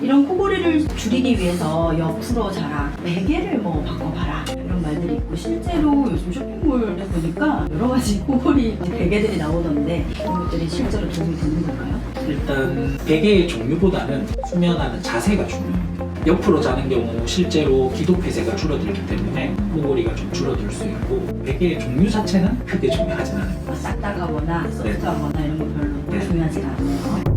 이런 코골이를 줄이기 위해서 옆으로 자라, 베개를 뭐 바꿔봐라 이런 말들이 있고, 실제로 요즘 쇼핑몰에 보니까 여러 가지 코골이 베개들이 나오던데 이런 것들이 실제로 도움이 되는 걸까요? 일단 베개의 종류보다는 수면하는 자세가 중요해요. 옆으로 자는 경우 실제로 기도 폐쇄가 줄어들기 때문에 코골이가 좀 줄어들 수 있고, 베개의 종류 자체는 크게 중요하진 않아요. 딱딱하거나 소프트하거나 이런 거 별로 네. 중요하지 않아요.